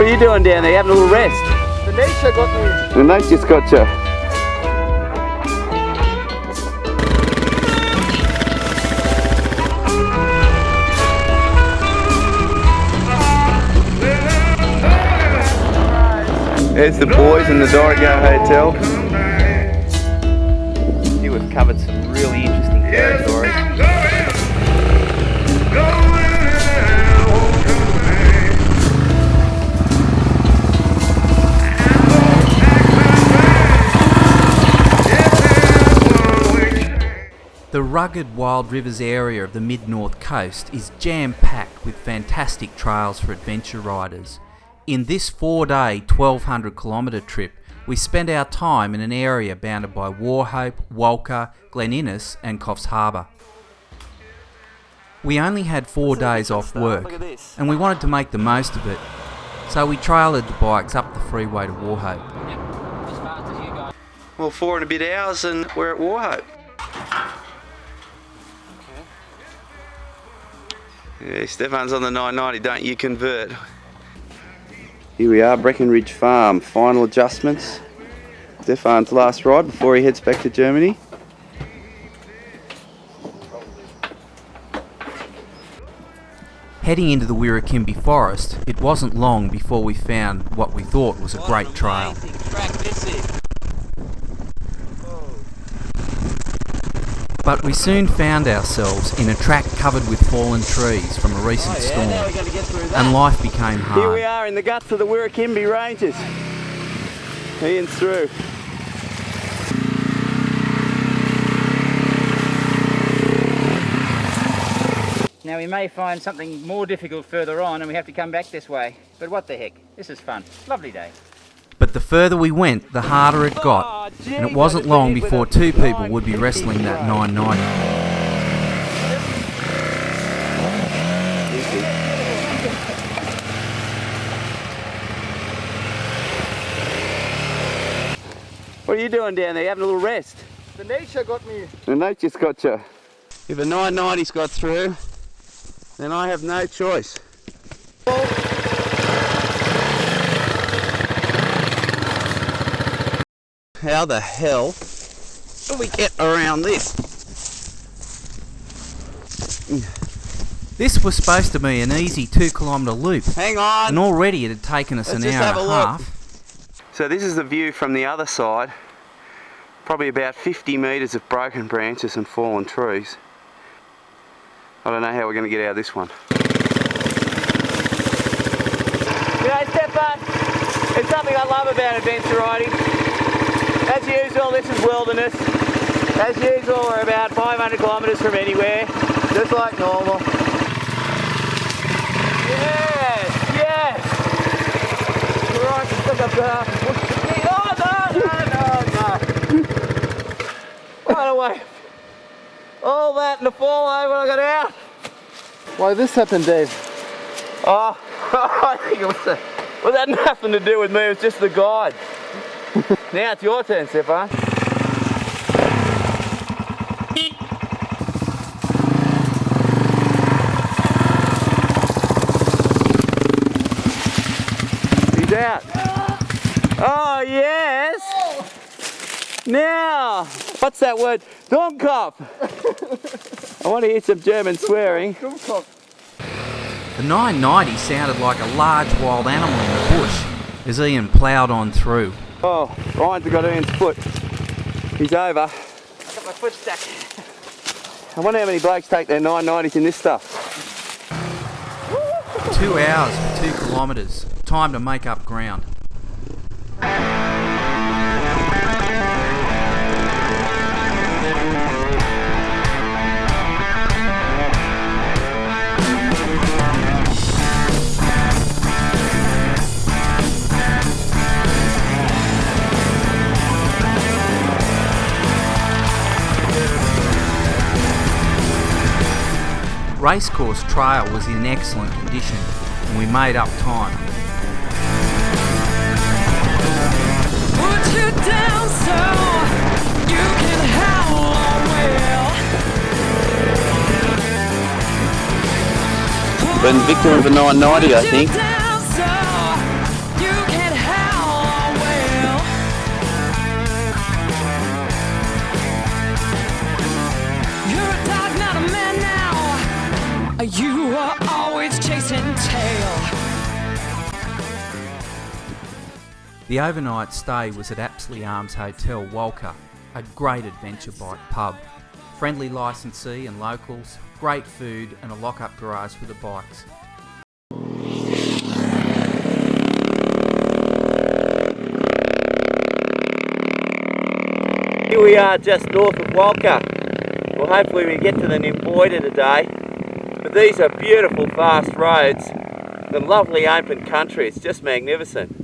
What are you doing down there? You having a little rest? The nature got me. The nature's got you. There's the boys in the Dirtbike Hotel. Here we've covered some really interesting territory. The rugged Wild Rivers area of the mid-north coast is jam-packed with fantastic trails for adventure riders. In this 4-day, 1,200 kilometre trip, we spent our time in an area bounded by Wauchope, Walker, Glen Innes and Coffs Harbour. We only had 4 days off work and we wanted to make the most of it, so we trailered the bikes up the freeway to Wauchope. Well, 4 and a bit hours and we're at Wauchope. Yeah, Stefan's on the 990, don't you convert. Here we are, Breckenridge Farm, final adjustments. Stefan's last ride before he heads back to Germany. Heading into the Wokambi Forest, it wasn't long before we found what we thought was a great trail. But we soon found ourselves in a track covered with fallen trees from a recent storm, and life became hard. Here we are in the guts of the Wokambi Ranges. Ian's through. Now we may find something more difficult further on and we have to come back this way. But what the heck, this is fun. Lovely day. But the further we went, the harder it got, and it wasn't long before 2 people would be wrestling that 990. What are you doing down there? You having a little rest? The nature got me. The nature's got you. If a 990's got through, then I have no choice. How the hell do we get around this? This was supposed to be an easy 2-kilometre loop, Hang on! and already it had taken us an hour and a half. So this is the view from the other side. Probably about 50 metres of broken branches and fallen trees. I don't know how we're going to get out of this one. You know, Stefan, it's something I love about adventure riding. As usual, this is wilderness. As usual, we're about 500 kilometres from anywhere, just like normal. Yes, yes! Right, look up there. Oh, no! Right away. All that and the fall over I got out. Why this happened, Dave? Oh, I think it was well, that had nothing to do with me, it was just the guide. Now it's your turn, Stefan. He's out. Oh, yes. Now, what's that word? Dummkopf. I want to hear some German swearing. The 990 sounded like a large wild animal in the bush as Ian ploughed on through. Oh, Ryan's got Ian's foot. He's over. I got my foot stuck. I wonder how many blokes take their 990s in this stuff. 2 hours for 2 kilometres. Time to make up ground. Racecourse Trail was in excellent condition and we made up time. Put you down so you can howl all well. Been victim of a 990, I think. You are always chasing tail. The overnight stay was at Apsley Arms Hotel, Wauchope, a great adventure bike pub. Friendly licensee and locals, great food and a lock-up garage for the bikes. Here we are just north of Wauchope. Well, hopefully we get to the Nimboida today. But these are beautiful fast roads, the lovely open country, it's just magnificent.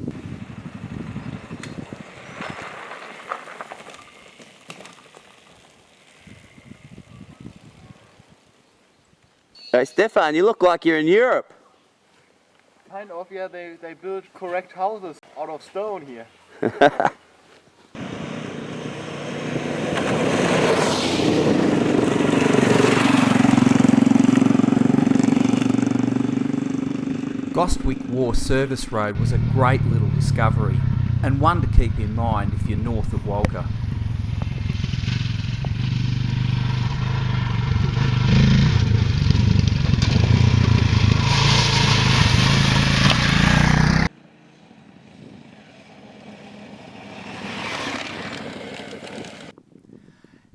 Hey Stefan, you look like you're in Europe. Kind of, yeah, they build correct houses out of stone here. Gostwick War Service Road was a great little discovery, and one to keep in mind if you're north of Wauchope.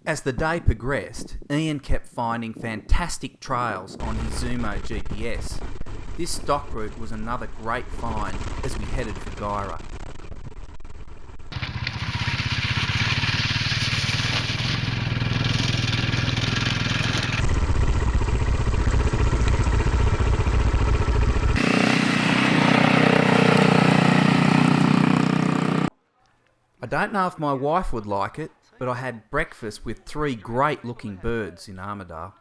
As the day progressed, Ian kept finding fantastic trails on his Zumo GPS. This stock route was another great find as we headed for Gyra. I don't know if my wife would like it, but I had breakfast with 3 great looking birds in Armidale.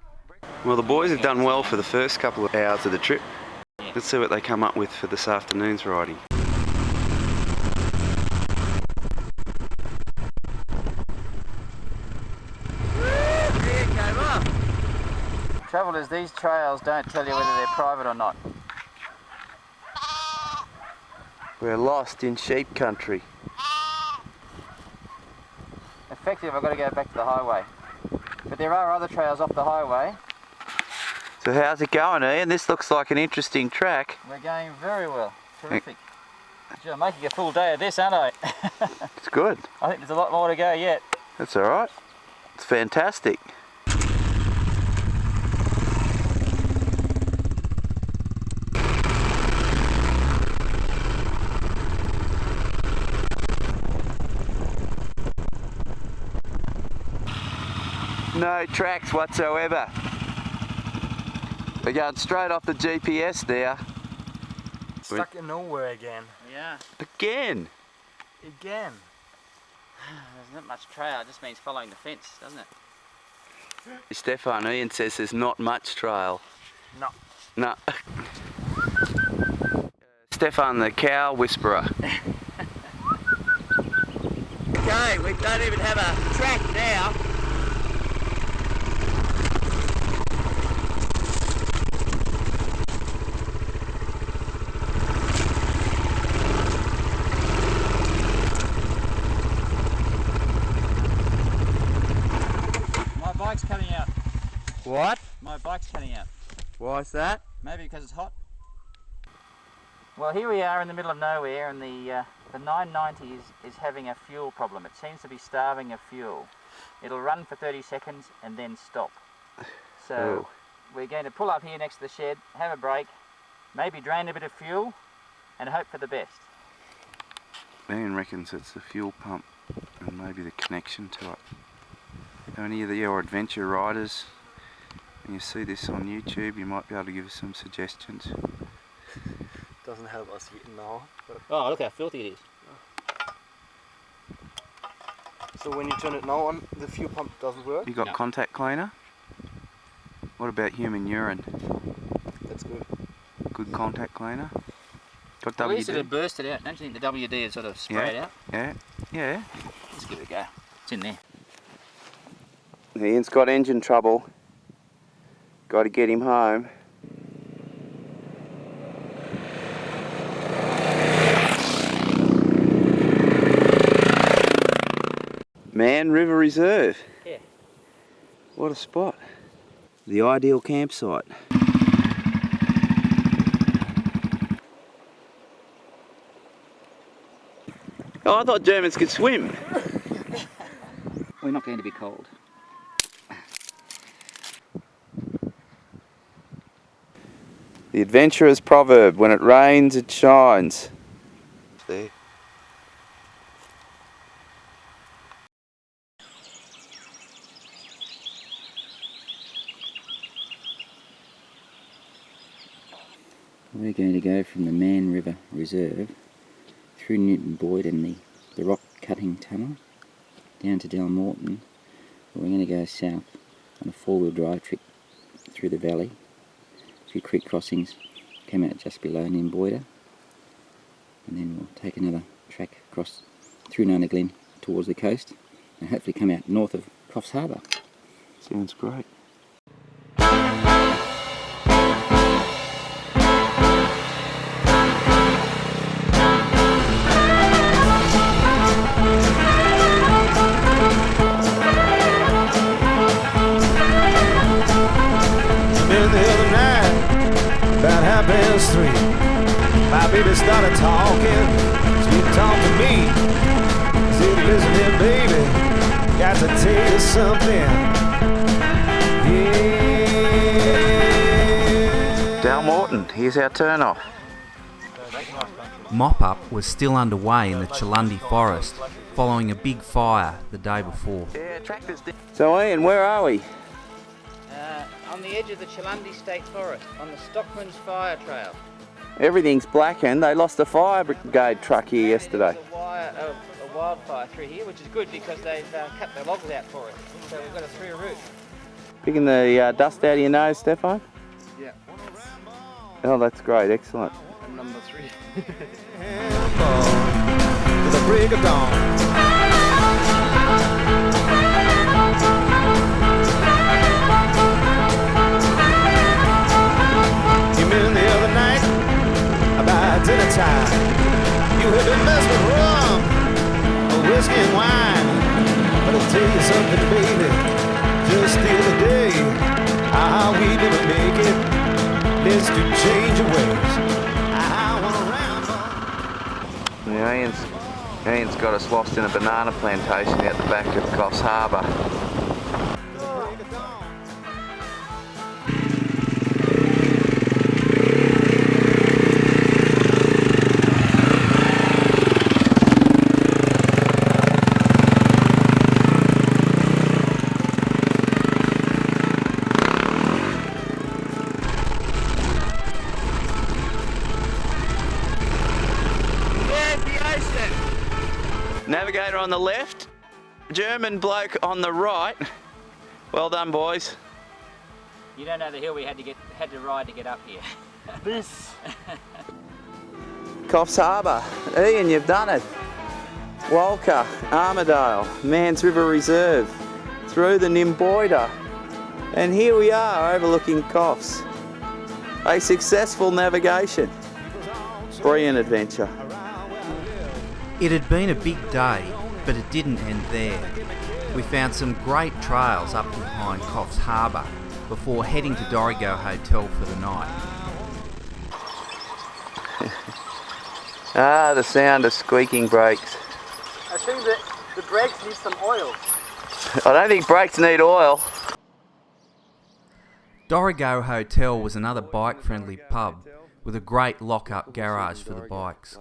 Well, the boys have done well for the first couple of hours of the trip. Let's see what they come up with for this afternoon's riding. Travellers, these trails don't tell you whether they're private or not. We're lost in sheep country. Effective, I've got to go back to the highway. But there are other trails off the highway. So how's it going, Ian? This looks like an interesting track. We're going very well. Terrific. Gee, I'm making a full day of this, aren't I? It's good. I think there's a lot more to go yet. That's all right. It's fantastic. No tracks whatsoever. We're going straight off the GPS there. Stuck in nowhere again. Yeah. Again? Again. There's not much trail, it just means following the fence, doesn't it? Stefan, Ian says there's not much trail. No. No. Stefan the cow whisperer. Okay, we don't even have a track now. My bike's cutting out. What? My bike's cutting out. Why's that? Maybe because it's hot. Well, here we are in the middle of nowhere, and the 990 is having a fuel problem. It seems to be starving of fuel. It'll run for 30 seconds and then stop. So we're going to pull up here next to the shed, have a break, maybe drain a bit of fuel, and hope for the best. Ian reckons it's the fuel pump and maybe the connection to it. Any of your adventure riders, when you see this on YouTube, you might be able to give us some suggestions. Doesn't help us yet now. But Oh, look how filthy it is. so when you turn it now on, the fuel pump doesn't work. You got No. contact cleaner? What about human urine? That's good. Good contact cleaner? Got At least WD? it'll burst it out. Don't you think the WD would sort of spray it out? Yeah, yeah. Let's give it a go. It's in there. Ian's got engine trouble. Got to get him home. Man River Reserve. Yeah. What a spot. The ideal campsite. Oh, I thought Germans could swim. We're not going to be cold. The adventurer's proverb, when it rains, it shines. There. We're going to go from the Man River Reserve through Newton Boyd and the rock cutting tunnel down to Dalmorton. We're going to go south on a four-wheel drive trip through the valley, a few creek crossings, come out just below Nimboida, and then we'll take another track across through Nona Glen towards the coast and hopefully come out north of Coffs Harbour. Sounds great. Past 3, my baby started talking, sweet talk to me. Said, listen here, baby, got to tell you something. Yeah. Dalmorton, here's our turn off. Mop-up was still underway in the Wokambi Forest following a big fire the day before. So Ian, where are we? On the edge of the Wokambi State Forest, on the Stockman's Fire Trail. Everything's blackened. They lost a fire brigade truck here yesterday. There's a wildfire through here, which is good because they've cut the logs out for us. So we've got a through route. Picking the dust out of your nose, Stefan? Yeah. Oh, that's great. Excellent. I'm number 3. To the break of dawn. Dinner time, you had been messed with rum, whiskey and wine. But I'll tell you something, baby, just the other day, how we didn't make it. Let's do change of ways. I want to ramble. Ian's got us lost in a banana plantation out the back of Coffs Harbour. Navigator on the left, German bloke on the right. Well done, boys. You don't know the hill we had to ride to get up here. This. Coffs Harbour. Ian, you've done it. Walker, Armidale, Mans River Reserve, through the Nimboida. And here we are overlooking Coffs. A successful navigation. Brilliant adventure. It had been a big day, but it didn't end there. We found some great trails up behind Coffs Harbour before heading to Dorrigo Hotel for the night. Ah, the sound of squeaking brakes. I think that the brakes need some oil. I don't think brakes need oil. Dorrigo Hotel was another bike-friendly pub with a great lock-up garage for the bikes.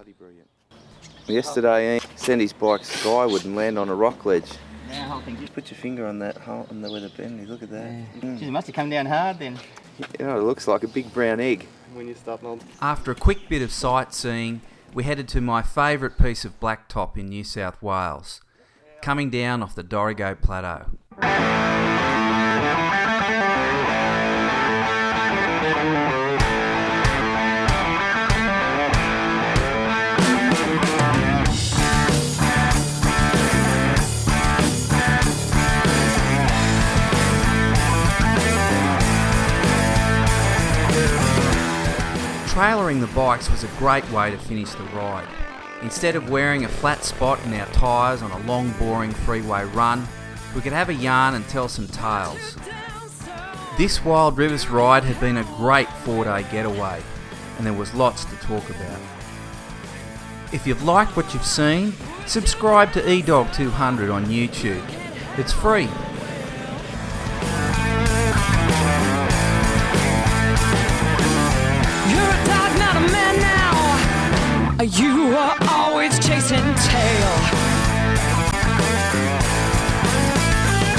Yesterday, Ian sent his bike skyward and landed on a rock ledge. Now, whole thing. Just put your finger on that hole and where the bend is. Look at that. Geez, it must have come down hard then. You know, it looks like a big brown egg. When you start now. After a quick bit of sightseeing, we headed to my favourite piece of blacktop in New South Wales, coming down off the Dorrigo Plateau. Trailering the bikes was a great way to finish the ride. Instead of wearing a flat spot in our tyres on a long, boring freeway run, we could have a yarn and tell some tales. This Wild Rivers ride had been a great 4-day getaway, and there was lots to talk about. If you've liked what you've seen, subscribe to eDog200 on YouTube. It's free. You're a dog, not a man now. You are always chasing tail.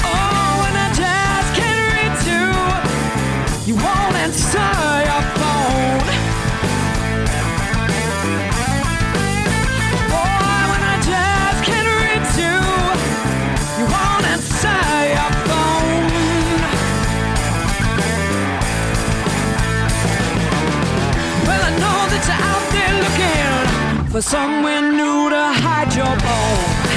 Oh, and I just can't reach you. You won't answer your phone. Oh, and I just can't reach you. You won't answer your phone. Well, I know that you're out there looking for somewhere new to hide your bone.